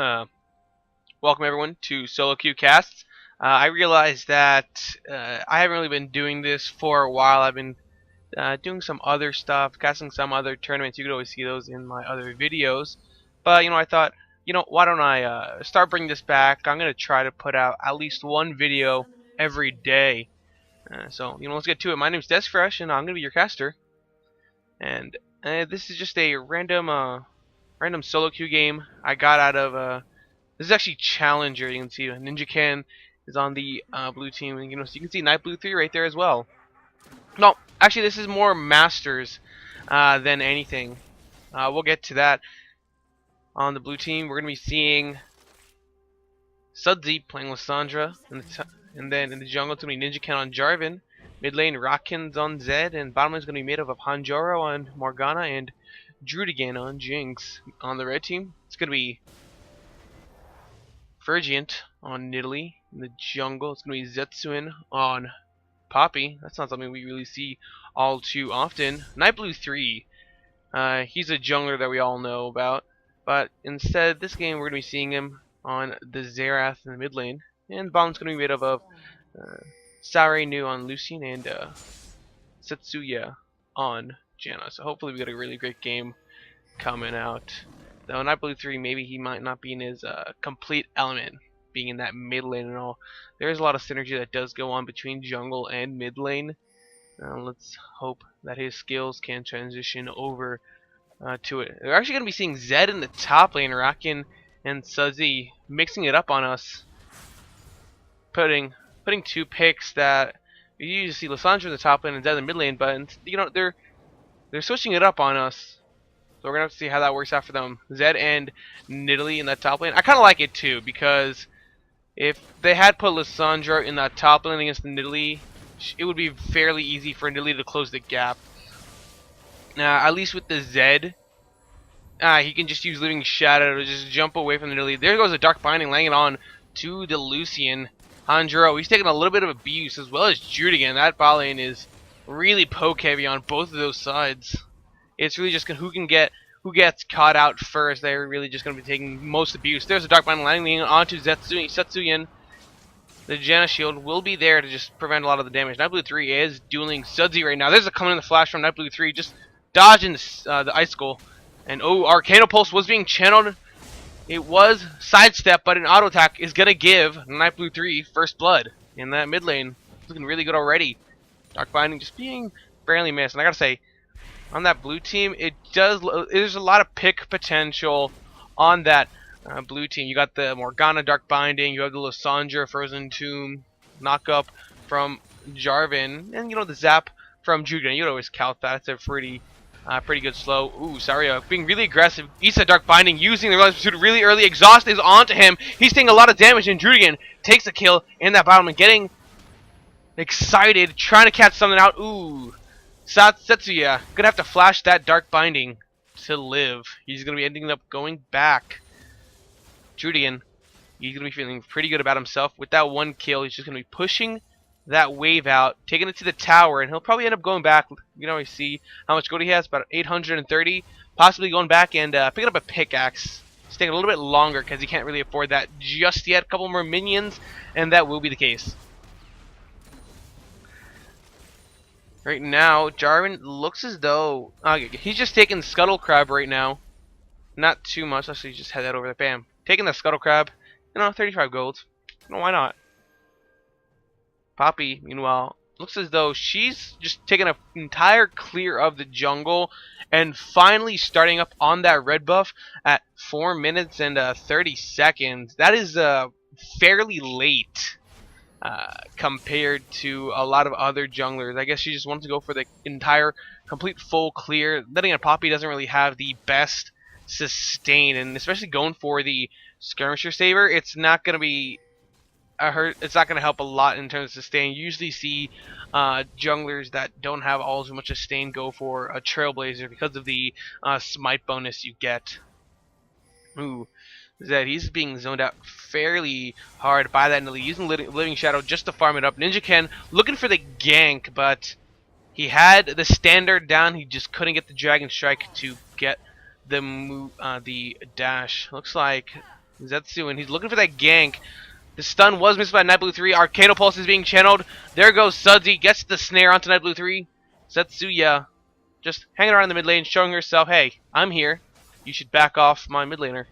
Welcome everyone to Solo Queue Casts. I realized that I haven't really been doing this for a while. I've been doing some other stuff, casting some other tournaments. You could always see those in my other videos. But I thought, why don't I start bringing this back? I'm gonna try to put out at least one video every day. So let's get to it. My name's Desifresh, and I'm gonna be your caster. And this is just a random solo queue game I got out of. This is actually Challenger. You can see Ninja Can is on the blue team, and so you can see Night Blue 3 right there as well. No, actually, this is more Masters than anything. We'll get to that. On the blue team, we're gonna be seeing Sudsy playing Lissandra, and then in the jungle, it's gonna be Ninja Can on Jarvan. Mid lane, Rockin's on Zed, and bottom lane is gonna be made up of Hanjoro on Morgana and Drudigan on Jinx. On the red team, it's gonna be Fergiant on Nidalee. In the jungle, it's going to be Zetsuin on Poppy. That's not something we really see all too often. Night Blue 3, he's a jungler that we all know about, but instead this game we're going to be seeing him on the Xerath in the mid lane, and the bottom's going to be made up of Sarai Nu on Lucian and Setsuya on Janna. So hopefully we got a really great game coming out. Though Night Blue 3, maybe he might not be in his complete element, being in that mid lane and all. There's a lot of synergy that does go on between jungle and mid lane. Let's hope that his skills can transition over to it. We're actually going to be seeing Zed in the top lane, Rockin and Sudsy mixing it up on us, putting two picks that you usually see Lissandra in the top lane and Zed in the mid lane, but they're switching it up on us. So we're going to have to see how that works out for them. Zed and Nidalee in that top lane. I kind of like it too, because if they had put Lissandra in that top lane against Nidalee, it would be fairly easy for Nidalee to close the gap. At least with the Zed, he can just use Living Shadow to just jump away from Nidalee. There goes the Dark Binding, laying it on to the Lucian. Hanjuro, he's taking a little bit of abuse, as well as Drudigan. That bot lane is really poke heavy on both of those sides. It's really just who gets caught out first. They're really just going to be taking most abuse. There's a Dark Binding landing onto Setsuyan. The Janna shield will be there to just prevent a lot of the damage. Night Blue 3 is dueling Sudsy right now. There's a coming in the flash from Night Blue 3, just dodging the Icicle. And Arcano Pulse was being channeled. It was sidestep, but an auto attack is going to give Night Blue 3 first blood in that mid lane. It's looking really good already. Dark Binding just being barely missed. And I got to say, on that blue team, there's a lot of pick potential on that blue team. You got the Morgana Dark Binding, you have the Lissandra Frozen Tomb knockup from Jarvan, and the Zap from Drudigan. You'd always count that. It's a pretty good slow. Ooh, Saria being really aggressive. Issa Dark Binding using the Relentless Pursuit really early. Exhaust is onto him. He's taking a lot of damage, and Drudigan takes a kill in that bottom and getting excited, trying to catch something out. Ooh. Setsuya gonna have to flash that Dark Binding to live. He's gonna be ending up going back. Drudigan, he's gonna be feeling pretty good about himself. With that one kill, he's just gonna be pushing that wave out, taking it to the tower, and he'll probably end up going back. We see how much gold he has, about 830. Possibly going back and picking up a pickaxe. It's taking a little bit longer because he can't really afford that just yet. A couple more minions, and that will be the case. Right now, Jarvan looks as though he's just taking Scuttle Crab right now. Not too much. Let's just head that over there. Bam. Taking the Scuttle Crab. 35 gold. Why not? Poppy, meanwhile, looks as though she's just taking an entire clear of the jungle and finally starting up on that red buff at 4 minutes and 30 seconds. That is fairly late. Compared to a lot of other junglers. I guess she just wanted to go for the entire complete full clear. Then again, Poppy doesn't really have the best sustain, and especially going for the Skirmisher Saber, it's not going to be it's not going to help a lot in terms of sustain. You usually see junglers that don't have all as much sustain go for a Trailblazer because of the smite bonus you get. Ooh. Zed, he's being zoned out fairly hard by that Nidalee, using Living Shadow just to farm it up. Ninja Can looking for the gank, but he had the standard down. He just couldn't get the Dragon Strike to get the dash. Looks like Zetsu, and he's looking for that gank. The stun was missed by Night Blue 3. Arcano Pulse is being channeled. There goes Sudsy. Gets the snare onto Night Blue 3. Zetsuya just hanging around the mid lane, showing herself, hey, I'm here. You should back off my mid laner.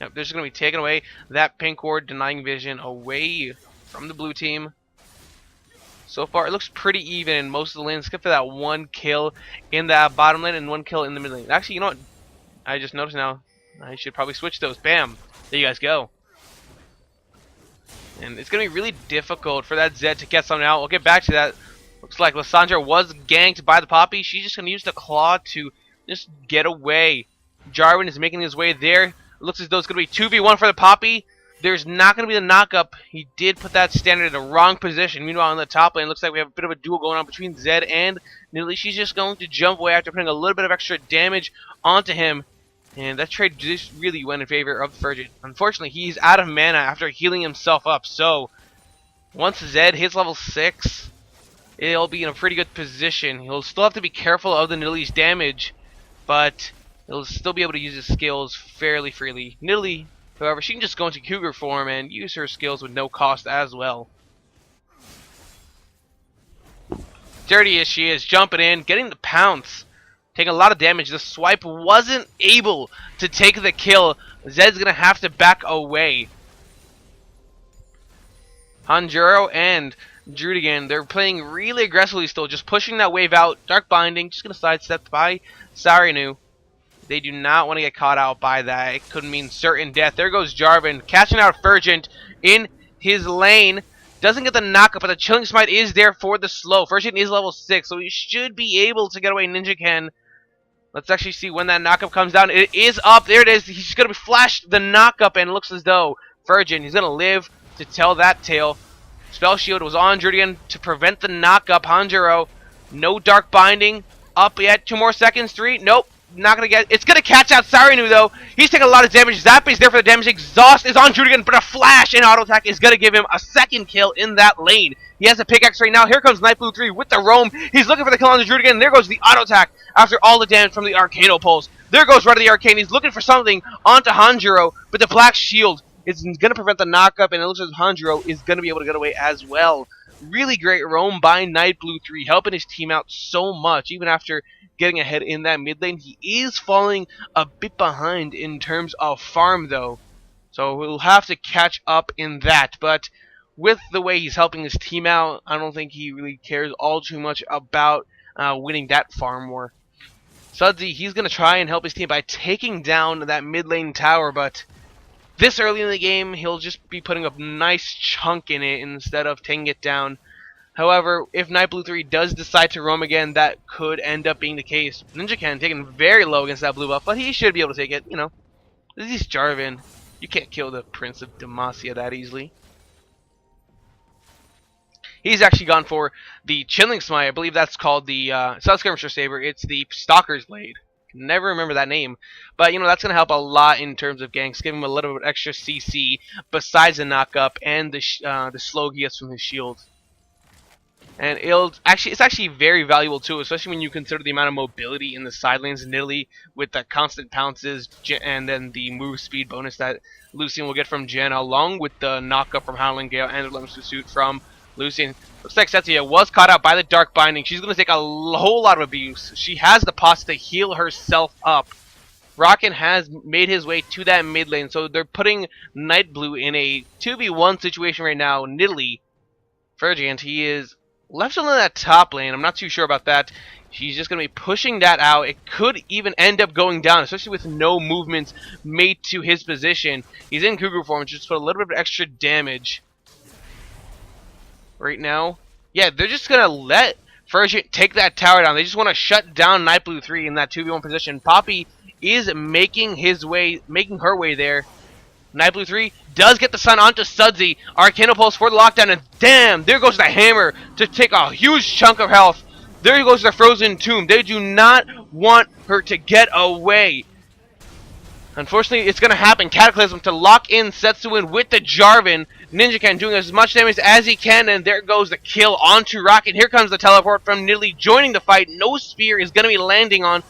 Yep, they're just going to be taking away that pink ward, denying vision away from the blue team. So far, it looks pretty even in most of the lanes, except for that one kill in that bottom lane and one kill in the mid lane. Actually, you know what? I just noticed now. I should probably switch those. Bam! There you guys go. And it's going to be really difficult for that Zed to get something out. We'll get back to that. Looks like Lissandra was ganked by the Poppy. She's just going to use the Claw to just get away. Jarvan is making his way there. It looks as though it's going to be 2v1 for the Poppy. There's not going to be the knock-up. He did put that standard in the wrong position. Meanwhile, on the top lane, it looks like we have a bit of a duel going on between Zed and Nidalee. She's just going to jump away after putting a little bit of extra damage onto him. And that trade just really went in favor of Virgin. Unfortunately, he's out of mana after healing himself up. So, once Zed hits level 6, it'll be in a pretty good position. He'll still have to be careful of the Nidalee's damage, but he'll still be able to use his skills fairly freely. Nidalee, however, she can just go into Cougar form and use her skills with no cost as well. Dirty as she is, jumping in, getting the pounce. Taking a lot of damage. The swipe wasn't able to take the kill. Zed's going to have to back away. Hanjuro and Drudigan, they're playing really aggressively still. Just pushing that wave out. Dark Binding, just going to sidestep by Sarinu. They do not want to get caught out by that. It could mean certain death. There goes Jarvan, catching out Fergent in his lane. Doesn't get the knockup, but the Chilling Smite is there for the slow. Fergent is level 6, so he should be able to get away. Ninja can. Let's actually see when that knockup comes down. It is up. There it is. He's going to be flashed the knockup, and it looks as though Virgin, he's going to live to tell that tale. Spell Shield was on Drudigan to prevent the knockup. Hanjuro, no Dark Binding. Up yet. 2 more seconds. 3. Nope. Not going to get. It's going to catch out Sarinu, though. He's taking a lot of damage. Zap is there for the damage. Exhaust is on Drudigan, but a flash and auto attack is going to give him a second kill in that lane. He has a pickaxe right now. Here comes Night Blue 3 with the roam. He's looking for the kill on the Drudigan. And there goes the auto attack after all the damage from the Arcano Pulse. There goes right of the Arcane. He's looking for something onto Hanjuro, but the Black Shield is going to prevent the knockup, and it looks like Hanjuro is going to be able to get away as well. Really great roam by Night Blue 3, helping his team out so much, even after getting ahead in that mid lane. He is falling a bit behind in terms of farm, though, so we'll have to catch up in that. But with the way he's helping his team out, I don't think he really cares all too much about winning that farm war. Sudsy, he's going to try and help his team by taking down that mid lane tower, but this early in the game, he'll just be putting a nice chunk in it instead of taking it down. However, if Night Blue 3 does decide to roam again, that could end up being the case. Ninja Can taking very low against that blue buff, but he should be able to take it, you know. This is Jarvan. You can't kill the Prince of Demacia that easily. He's actually gone for the Chilling Smite. I believe that's called the, it's not Skirmisher Saber, it's the Stalker's Blade. Never remember that name. But, you know, that's going to help a lot in terms of ganks, give him a little bit extra CC besides the knockup and the slow he gets from his shield. And it's actually very valuable too, especially when you consider the amount of mobility in the side lanes in Italy with the constant pounces and then the move speed bonus that Lucian will get from Janna, along with the knockup from Howling Gale and the Lemon Suit from Lucian. Looks like Setsuya was caught out by the Dark Binding. She's going to take a whole lot of abuse. She has the pots to heal herself up. Rockin has made his way to that mid lane, so they're putting Night Blue in a 2v1 situation right now. Nidalee, Fergant, he is left alone in that top lane. I'm not too sure about that. She's just going to be pushing that out. It could even end up going down, especially with no movements made to his position. He's in Cougar form, just put a little bit of extra damage right now. Yeah, they're just going to let Fergant take that tower down. They just want to shut down Night Blue 3 in that 2v1 position. Poppy is making her way there. Night Blue 3 does get the sun onto Sudsy. Arcano Pulse for the lockdown, and damn, there goes the hammer to take a huge chunk of health. There goes the Frozen Tomb. They do not want her to get away. Unfortunately, it's going to happen. Cataclysm to lock in Setsuin with the Jarvan. Ninja Can doing as much damage as he can, and there goes the kill onto Rocket. Here comes the teleport from Nidalee joining the fight. No spear is going to be landing on.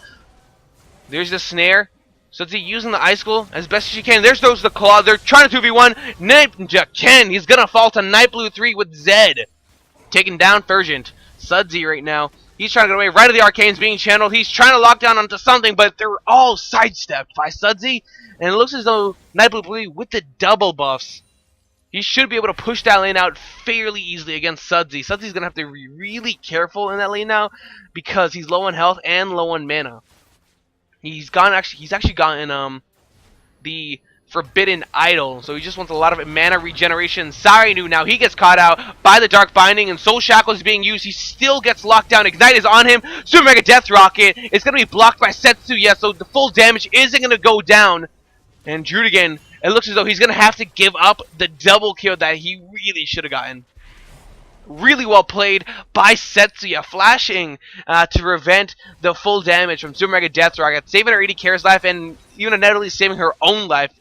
There's the snare. Sudsy using the icicle as best as she can. There's those the claw. They're trying to 2v1. Ninja Ken, he's gonna fall to Night Blue 3 with Zed. Taking down Fergent. Sudsy right now. He's trying to get away. Right of the Arcane's being channeled. He's trying to lock down onto something, but they're all sidestepped by Sudsy. And it looks as though Night Blue 3 with the double buffs, he should be able to push that lane out fairly easily against Sudsy. Sudsy's gonna have to be really careful in that lane now because he's low on health and low on mana. He's actually gotten the Forbidden Idol, so he just wants a lot of mana regeneration. Sarinu now, he gets caught out by the Dark Binding, and Soul Shackle is being used. He still gets locked down. Ignite is on him. Super Mega Death Rocket. It's going to be blocked by Setsuya, so the full damage isn't going to go down. And Drudigan, it looks as though he's going to have to give up the double kill that he really should have gotten. Really well played by Setsuya, flashing to prevent the full damage from Super Mega Death Rocket, saving her 80 Kara's life, and even Natalie saving her own life.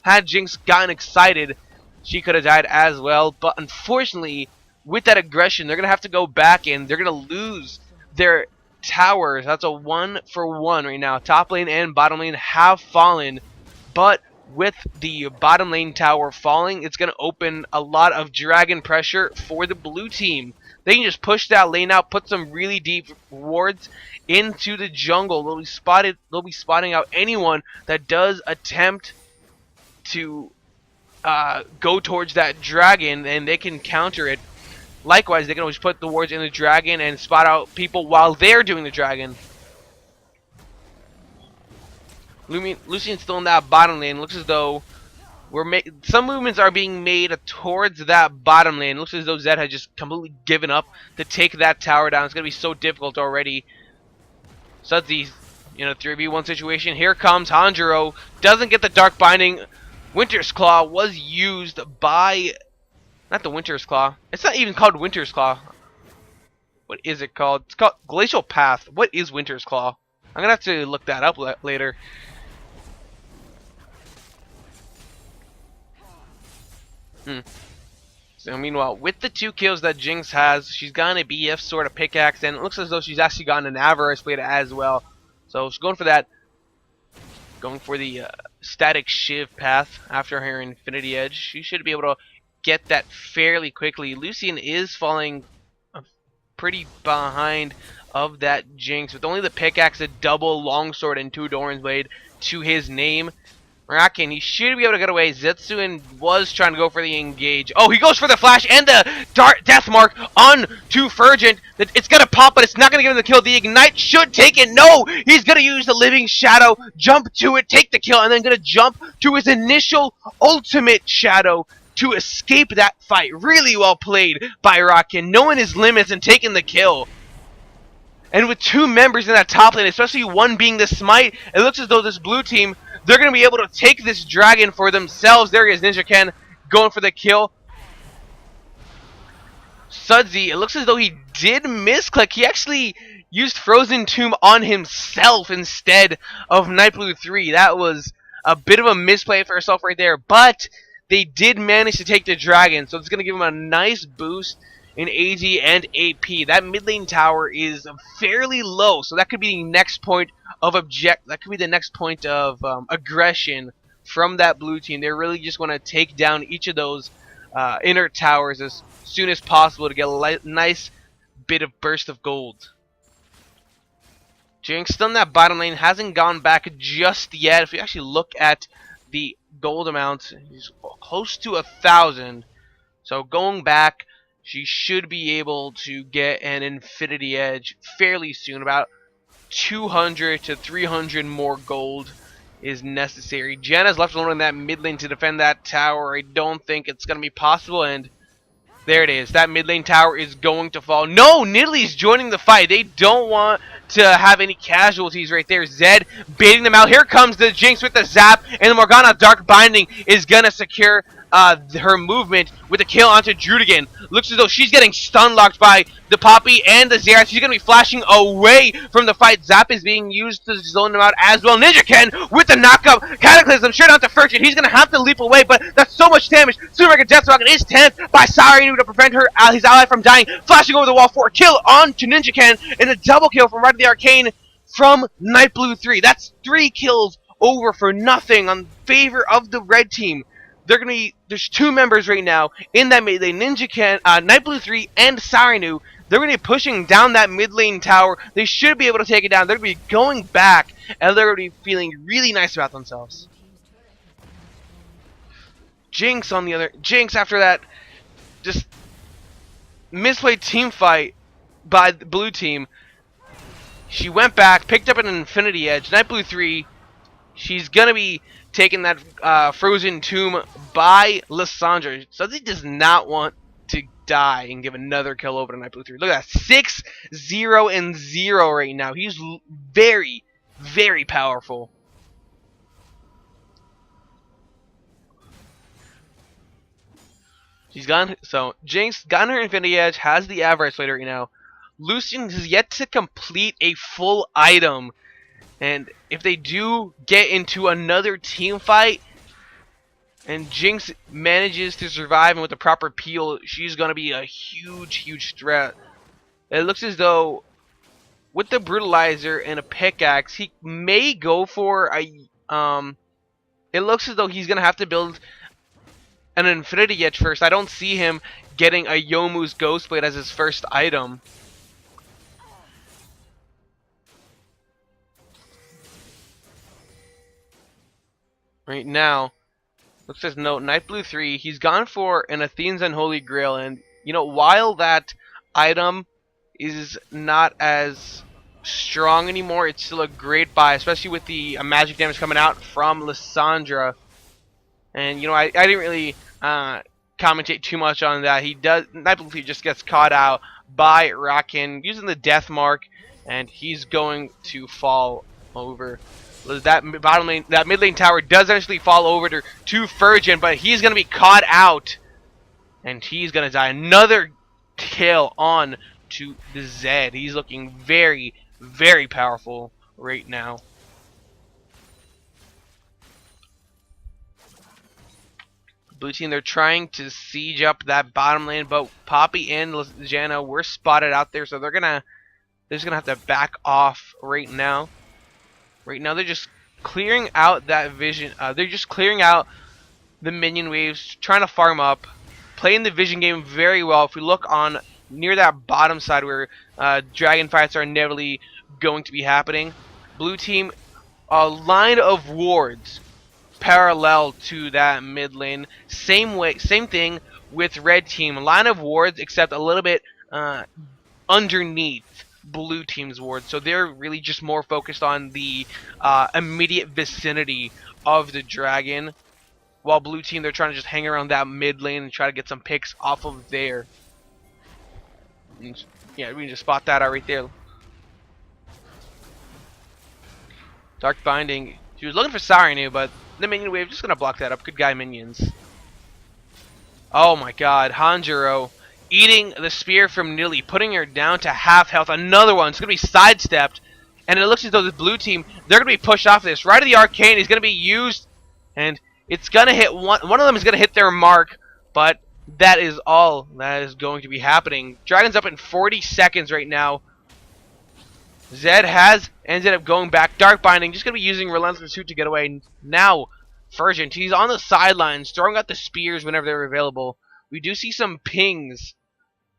Had Jinx gotten excited, she could have died as well. But unfortunately, with that aggression, they're going to have to go back and they're going to lose their towers. That's a 1-for-1 right now. Top lane and bottom lane have fallen, but with the bottom lane tower falling, it's going to open a lot of dragon pressure for the blue team. They can just push that lane out, put some really deep wards into the jungle. They'll be spotting out anyone that does attempt to go towards that dragon, and they can counter it. Likewise, they can always put the wards in the dragon and spot out people while they're doing the dragon. Lucian's still in that bottom lane. Looks as though some movements are being made towards that bottom lane. Looks as though Zed has just completely given up to take that tower down. It's going to be so difficult already. Sudsy's in a 3v1 situation. Here comes Hanjiro. Doesn't get the Dark Binding. Winter's Claw was used by... Not the Winter's Claw. It's not even called Winter's Claw. What is it called? It's called Glacial Path. What is Winter's Claw? I'm going to have to look that up later. So meanwhile, with the 2 kills that Jinx has, she's gotten a BF sort of pickaxe, and it looks as though she's actually gotten an Avarice blade as well. So she's going for that, going for the static Shiv path after her Infinity Edge. She should be able to get that fairly quickly. Lucian is falling pretty behind of that Jinx, with only the pickaxe, a double longsword, and 2 Doran's blade to his name. Raken, he should be able to get away. Zetsuin was trying to go for the engage. Oh, he goes for the flash and the death mark on to Fergent. It's going to pop, but it's not going to give him the kill. The ignite should take it. No, he's going to use the living shadow, jump to it, take the kill, and then going to jump to his initial ultimate shadow to escape that fight. Really well played by Raken, knowing his limits and taking the kill. And with 2 members in that top lane, especially one being the smite, it looks as though this blue team, they're going to be able to take this dragon for themselves. There he is, Ninja Ken, going for the kill. Sudsy, it looks as though he did misclick. He actually used Frozen Tomb on himself instead of Night Blue 3. That was a bit of a misplay for herself right there. But they did manage to take the dragon, so it's going to give him a nice boost in AD and AP. That mid lane tower is fairly low, so that could be the next point of aggression from that blue team. They're really just going to take down each of those inner towers as soon as possible to get a nice bit of burst of gold. Jinx still in that bottom lane, hasn't gone back just yet. If you actually look at the gold amount, he's close to 1,000. So going back, she should be able to get an Infinity Edge fairly soon. About 200 to 300 more gold is necessary. Janna's left alone in that mid lane to defend that tower. I don't think it's going to be possible, and there it is. That mid lane tower is going to fall. No, Nidalee's joining the fight. They don't want to have any casualties right there. Zed baiting them out. Here comes the Jinx with the zap, and the Morgana Dark Binding is going to secure her movement with a kill onto Drudigan. Looks as though she's getting stun locked by the Poppy and the Zera. She's going to be flashing away from the fight. Zap is being used to zone them out as well. Ninja Ken with the knockup. Cataclysm straight onto Fergent. He's going to have to leap away, but that's so much damage. Super Mega Death Rocket is tanked by Sarinu to prevent his ally from dying. Flashing over the wall for a kill onto Ninja Ken, and a double kill from Right of the Arcane from Night Blue 3. That's 3 kills over for nothing on favor of the red team. There's 2 members right now in that mid lane, Night Blue 3 and Sarinu. They're going to be pushing down that mid lane tower. They should be able to take it down. They're going to be going back, and they're going to be feeling really nice about themselves. Jinx after that just misplayed team fight by the blue team. She went back, picked up an Infinity Edge. Night Blue 3, she's going to be taking that Frozen Tomb by Lissandra. So he does not want to die and give another kill over to Night Blue 3. Look at that, 6-0-0 right now. He's very, very powerful. She's gone. So Jinx gotten her Infinity Edge, has the Avarice Blade right now. Lucian has yet to complete a full item, and if they do get into another team fight, and Jinx manages to survive and with the proper peel, she's gonna be a huge, huge threat. It looks as though with the Brutalizer and a pickaxe, he may go for a It looks as though he's gonna have to build an Infinity Edge first. I don't see him getting a Youmuu's Ghost Blade as his first item. Right now, looks as no Night Blue 3. He's gone for an Athene's Unholy Grail, and you know, while that item is not as strong anymore, it's still a great buy, especially with the magic damage coming out from Lissandra. And you know, I didn't really commentate too much on that. Night Blue 3 just gets caught out by Rakan using the death mark, and he's going to fall over. That mid lane tower does actually fall over to Furgen, but he's going to be caught out, and he's going to die. Another kill on to the Zed. He's looking very, very powerful right now. Blue team, they're trying to siege up that bottom lane, but Poppy and Janna were spotted out there, so they're just gonna have to back off right now. Right now, they're just clearing out that vision. They're just clearing out the minion waves, trying to farm up, playing the vision game very well. If we look on near that bottom side where dragon fights are inevitably going to be happening, blue team, a line of wards parallel to that mid lane. Same thing with red team, line of wards except a little bit underneath blue team's ward, so they're really just more focused on the immediate vicinity of the dragon, while blue team, they're trying to just hang around that mid lane and try to get some picks off of there. And yeah, we can just spot that out right there. Dark Binding, she was looking for Sarinu, but the minion wave just gonna block that up. Good guy, minions. Oh my god, Hanjiro eating the spear from Nilly, putting her down to half health. Another one. It's going to be sidestepped. And it looks as though this blue team, they're going to be pushed off this. Right of the Arcane is going to be used. And it's going to hit one of them is going to hit their mark. But that is all that is going to be happening. Dragon's up in 40 seconds right now. Zed has ended up going back. Dark Binding, just going to be using Relentless Pursuit to get away. Now, Furgen, he's on the sidelines, throwing out the spears whenever they're available. We do see some pings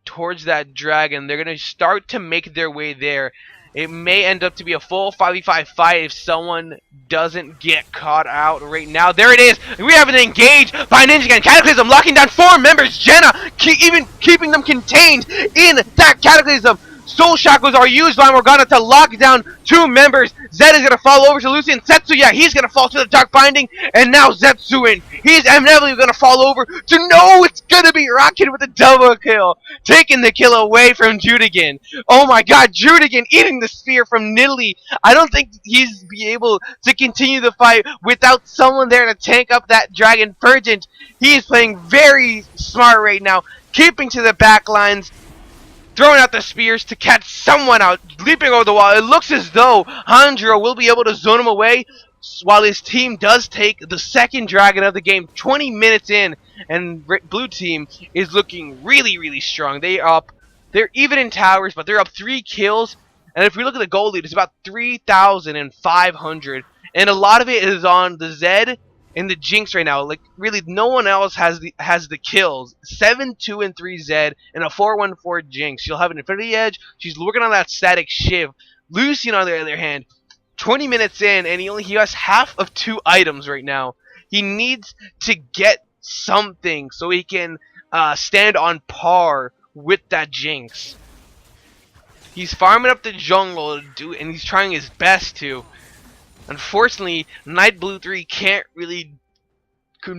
towards that dragon. They're going to start to make their way there. It may end up to be a full 5v5 fight if someone doesn't get caught out right now. There it is. We have an engage by Ninja again. Cataclysm locking down 4 members. Janna even keeping them contained in that Cataclysm. Soul Shackles are used by Morgana to lock down 2 members. Zed is going to fall over to Lucian. Setsuya, he's going to fall to the Dark Binding. And now Zetsuin, he's inevitably going to fall over to no, it's going to be Rocket with a double kill. Taking the kill away from Judigan. Oh my god, Judigan eating the spear from Nidalee. I don't think he's be able to continue the fight without someone there to tank up that Dragon Purgent. He is playing very smart right now. Keeping to the back lines. Throwing out the spears to catch someone out, leaping over the wall. It looks as though Hanjiro will be able to zone him away while his team does take the second dragon of the game 20 minutes in, and blue team is looking really, really strong. They're even in towers, but they're up 3 kills, and if we look at the goal lead, it's about 3,500, and a lot of it is on the Zed and the Jinx right now. Like really, no one else has the kills. 7, 2, and 3 Zed and a 4, 1, 4 Jinx. She'll have an Infinity Edge. She's working on that static shiv. Lucian, on the other hand, 20 minutes in, and he has half of 2 items right now. He needs to get something so he can stand on par with that Jinx. He's farming up the jungle and he's trying his best to. Unfortunately, Night Blue 3 can't really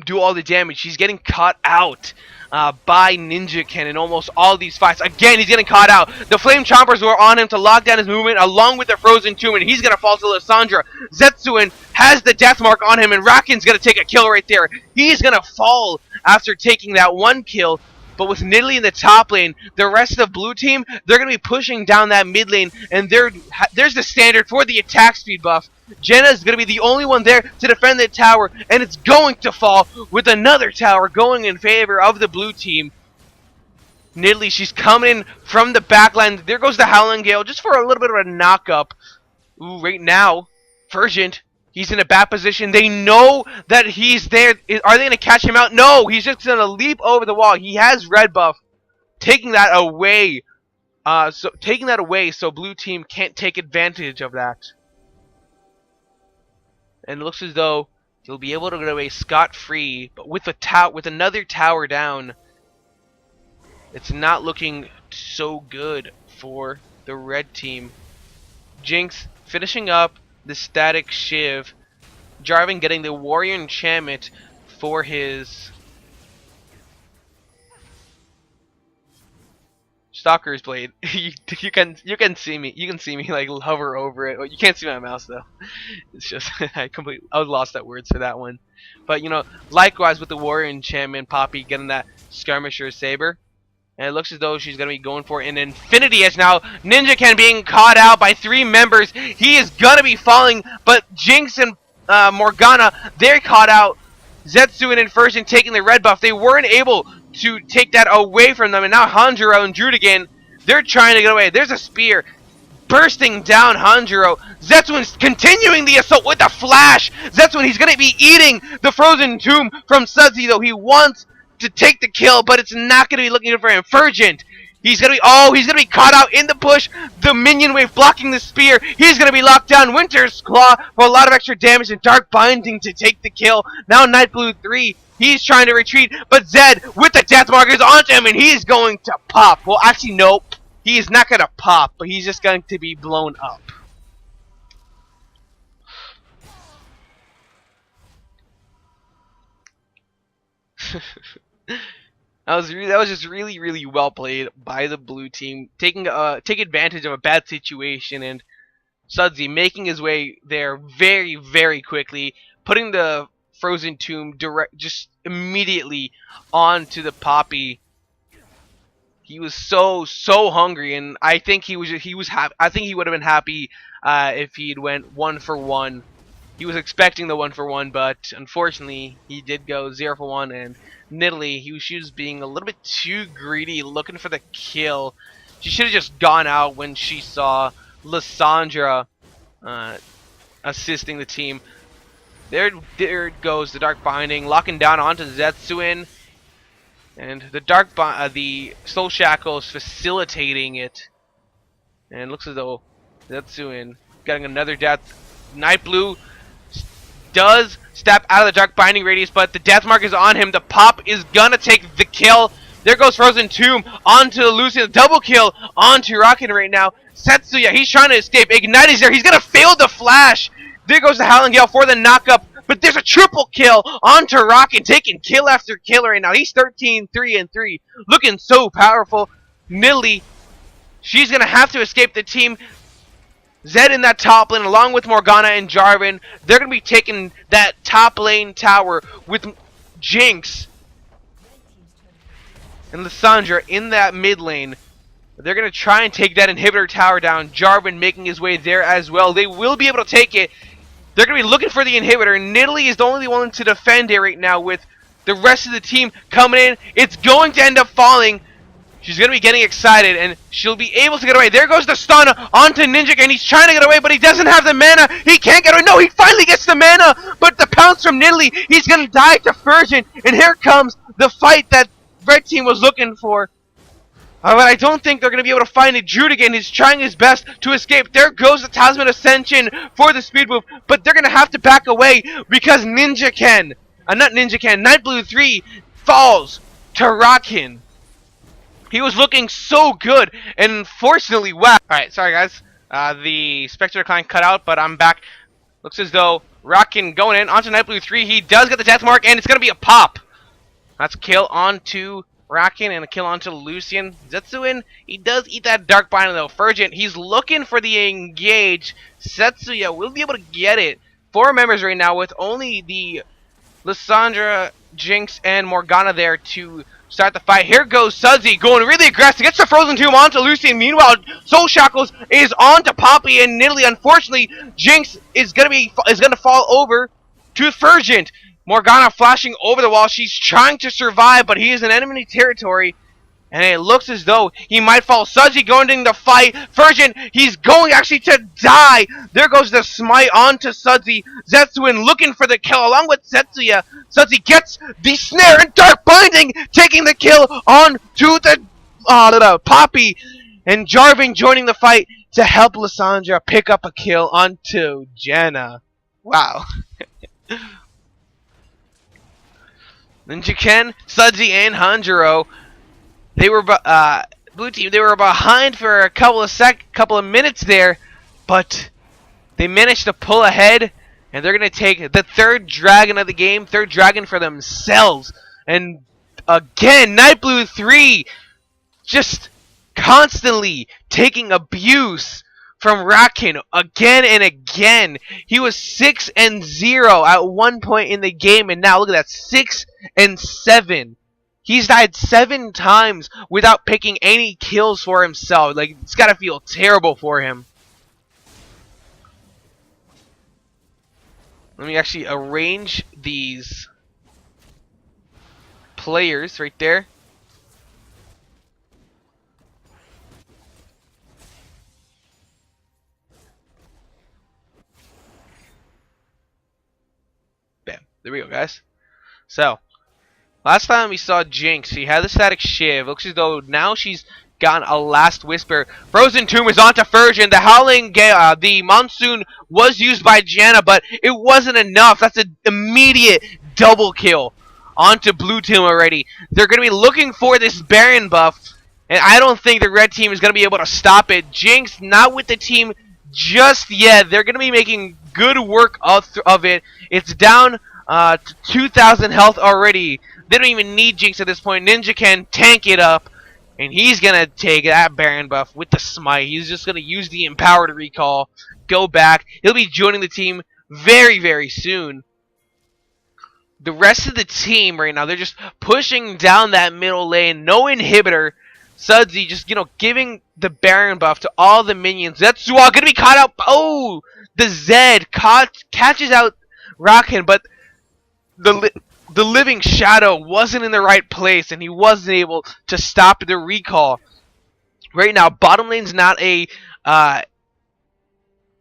do all the damage. He's getting caught out by Ninja Ken in almost all these fights. Again, he's getting caught out. The Flame Chompers were on him to lock down his movement along with the Frozen Tomb, and he's going to fall to Lissandra. Zetsuin has the death mark on him, and Raken's going to take a kill right there. He's going to fall after taking that 1 kill. But with Nidalee in the top lane, the rest of the blue team, they're going to be pushing down that mid lane, and there's the standard for the attack speed buff. Jenna's going to be the only one there to defend the tower, and it's going to fall with another tower going in favor of the blue team. Nidalee, she's coming in from the back line. There goes the Howling Gale just for a little bit of a knock-up. Ooh, right now, Fergent, he's in a bad position. They know that he's there. Are they going to catch him out? No, he's just going to leap over the wall. He has red buff, taking that away. So blue team can't take advantage of that. And it looks as though he'll be able to get away scot-free, but with another tower down, it's not looking so good for the red team. Jinx finishing up the static shiv. Jarvan getting the warrior enchantment for his Stalker's Blade. you can see me like hover over it. Well, you can't see my mouse though. It's just I was lost at words for that one. But you know, likewise with the warrior enchantment, Poppy getting that skirmisher saber. And it looks as though she's going to be going for an Infinity Edge now. Ninja Ken being caught out by 3 members. He is going to be falling, but Jinx and Morgana, they're caught out. Zetsu and Fergent taking the red buff. They weren't able to take that away from them. And now Hanjiro and Drudigan, they're trying to get away. There's a spear bursting down Hanjiro. Zetsuin's continuing the assault with a flash. Zetsuin, he's going to be eating the Frozen Tomb from Sudsy, though. He wants to take the kill, but it's not going to be looking good for him. Fergent, he's going to be caught out in the bush. The minion wave blocking the spear. He's going to be locked down. Winter's Claw for a lot of extra damage and Dark Binding to take the kill. Now Night Blue 3, he's trying to retreat, but Zed with the death markers onto him, and he's going to pop. Well, actually, nope. He is not going to pop, but he's just going to be blown up. That was just really well played by the blue team, take advantage of a bad situation, and Sudsy making his way there very quickly, putting the Frozen Tomb just immediately onto the Poppy. He was so hungry, and I think he would have been happy if he'd went 1 for 1. He was expecting the 1 for 1, but unfortunately he did go 0 for 1, and Nidalee, she was being a little bit too greedy, looking for the kill. She should have just gone out when she saw Lissandra assisting the team. There goes the Dark Binding, locking down onto Zetsuin, and the Soul Shackles facilitating it. And it looks as though Zetsuin getting another death. Night Blue does step out of the Dark Binding radius, but the death mark is on him. The pop is gonna take the kill. There goes Frozen Tomb onto Lucian. Double kill onto Raken right now. Setsuya, he's trying to escape. Ignite is there. He's gonna fail the flash. There goes the Howling Gale for the knockup. But there's a triple kill onto Raken, taking kill after kill right now. He's 13, 3, and 3. Looking so powerful. Nidalee, she's gonna have to escape the team. Zed in that top lane along with Morgana and Jarvan. They're going to be taking that top lane tower with Jinx and Lissandra in that mid lane. They're going to try and take that inhibitor tower down. Jarvan making his way there as well. They will be able to take it. They're going to be looking for the inhibitor. Nidalee is the only one to defend it right now with the rest of the team coming in. It's going to end up falling. She's going to be getting excited, and she'll be able to get away. There goes the stun onto Ninja, and he's trying to get away, but he doesn't have the mana. He can't get away. No, he finally gets the mana, but the pounce from Nidalee, he's going to die to Furgent, and here comes the fight that Red Team was looking for. But I don't think they're going to be able to find it. Jude again is trying his best to escape. There goes the Talisman Ascension for the speed move, but they're going to have to back away because Night Blue 3 falls to Rockin. He was looking so good, and unfortunately, wow. Alright, sorry guys. The Spectre Decline cut out, but I'm back. Looks as though Rockin going in onto Night Blue 3. He does get the death mark, and it's going to be a pop. That's a kill onto Rockin and a kill onto Lucian. Zetsuin, he does eat that Dark Bind though. Furgent, he's looking for the engage. Setsuya will be able to get it. 4 members right now with only the Lissandra, Jinx, and Morgana there to start the fight. Here goes Sudsy going really aggressive. Gets the Frozen Tomb onto Lucian. Meanwhile, Soul Shackles is onto Poppy and Nidalee. Unfortunately, Jinx is gonna fall over to Furgent. Morgana flashing over the wall. She's trying to survive, but he is in enemy territory. And it looks as though he might fall. Sudsy going into the fight. Furgent, he's going actually to die. There goes the smite onto Sudsy. Zetsuin looking for the kill along with Setsuya. Sudsy gets the snare and Dark Binding, taking the kill on to the Poppy. And Jarvan joining the fight to help Lissandra pick up a kill onto Janna. Wow. Ninja Ken, Sudsy, and Hanjiro, they were blue team. They were behind for a couple of minutes there, but they managed to pull ahead, and they're gonna take the 3rd dragon of the game, 3rd dragon for themselves. And again, Night Blue 3 just constantly taking abuse from Rockin again and again. He was 6-0 at one point in the game, and now look at that, 6-7. He's died 7 times without picking any kills for himself. Like, it's gotta feel terrible for him. Let me actually arrange these players right there. There we go, guys. So, last time we saw Jinx, she had the Static Shiv. Looks as though now she's gotten a Last Whisper. Frozen Tomb is onto Furgent. The Howling Gale, the Monsoon was used by Janna, but it wasn't enough. That's an immediate double kill onto Blue Team already. They're going to be looking for this Baron buff, and I don't think the Red Team is going to be able to stop it. Jinx not with the team just yet. They're going to be making good work of it. It's down to 2,000 health already. They don't even need Jinx at this point. Ninja can tank it up, and he's gonna take that Baron buff with the smite. He's just gonna use the empowered recall, go back. He'll be joining the team very, very soon. The rest of the team right now, they're just pushing down that middle lane. No inhibitor. Sudsy just, giving the Baron buff to all the minions. That's gonna be caught out. Oh, the Zed catches out Rockin, but the Living Shadow wasn't in the right place, and he wasn't able to stop the recall. Right now, bottom lane's not going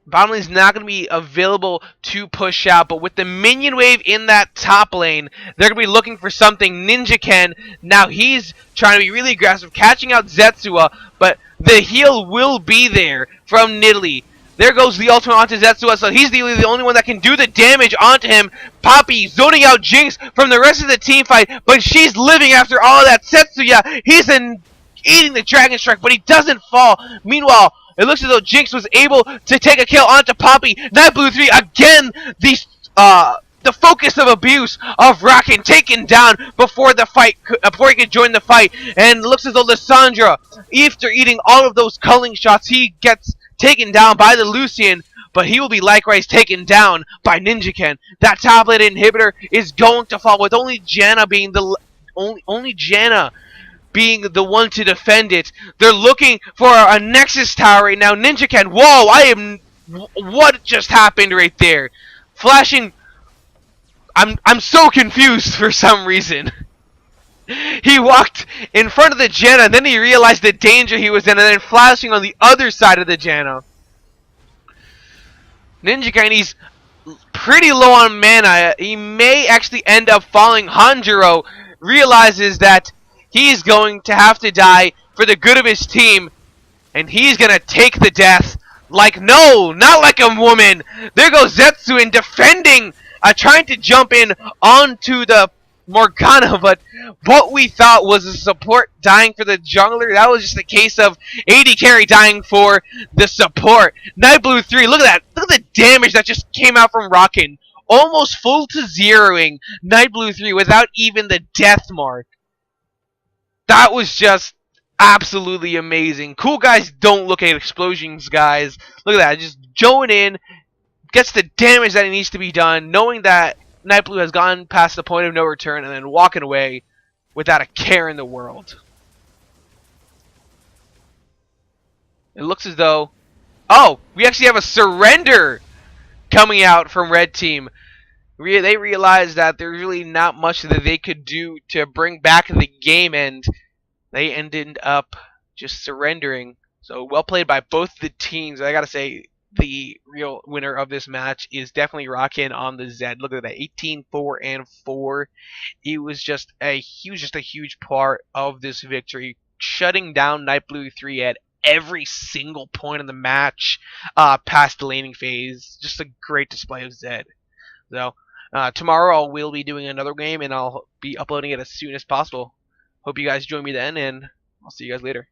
to be available to push out, but with the minion wave in that top lane, they're going to be looking for something. Ninja Ken, now he's trying to be really aggressive, catching out Zetsua, but the heal will be there from Nidalee. There goes the ultimate onto Zetsua, so he's the only one that can do the damage onto him. Poppy zoning out Jinx from the rest of the team fight, but she's living after all of that. Setsuya, he's eating the Dragon Strike, but he doesn't fall. Meanwhile, it looks as though Jinx was able to take a kill onto Poppy. Night Blue 3, again, the focus of abuse of Rockin taken down before the fight, before he could join the fight. And it looks as though Lissandra, after eating all of those culling shots, he gets taken down by the Lucian, but he will be likewise taken down by Ninja Ken. That top lane inhibitor is going to fall, with only Janna being the one to defend it. They're looking for a Nexus tower right now. Ninja Ken, whoa! What just happened right there? Flashing. I'm so confused for some reason. He walked in front of the Janna, and then he realized the danger he was in, and then flashing on the other side of the Janna. Ninja Gaiden, he's pretty low on mana. He may actually end up falling. Hanjiro realizes that he's going to have to die for the good of his team, and he's going to take the death. Like, no, not like a woman. There goes Zetsuin defending, trying to jump in onto the Morgana, but what we thought was a support dying for the jungler, that was just a case of AD carry dying for the support. Night Blue 3, look at that. Look at the damage that just came out from Rockin'. Almost full to zeroing Night Blue 3 without even the death mark. That was just absolutely amazing. Cool guys don't look at explosions, guys. Look at that. Just going in, gets the damage that it needs to be done, knowing that Night Blue has gone past the point of no return, and then walking away without a care in the world. It looks as though... Oh! We actually have a surrender coming out from Red Team. They realized that there's really not much that they could do to bring back the game, and they ended up just surrendering. So, well played by both the teams. I gotta say, the real winner of this match is definitely Rockin' on the Zed. Look at that, 18-4-4. He was just a huge part of this victory, shutting down Night Blue 3 at every single point in the match, past the laning phase. Just a great display of Zed. So tomorrow I will be doing another game, and I'll be uploading it as soon as possible. Hope you guys join me then, and I'll see you guys later.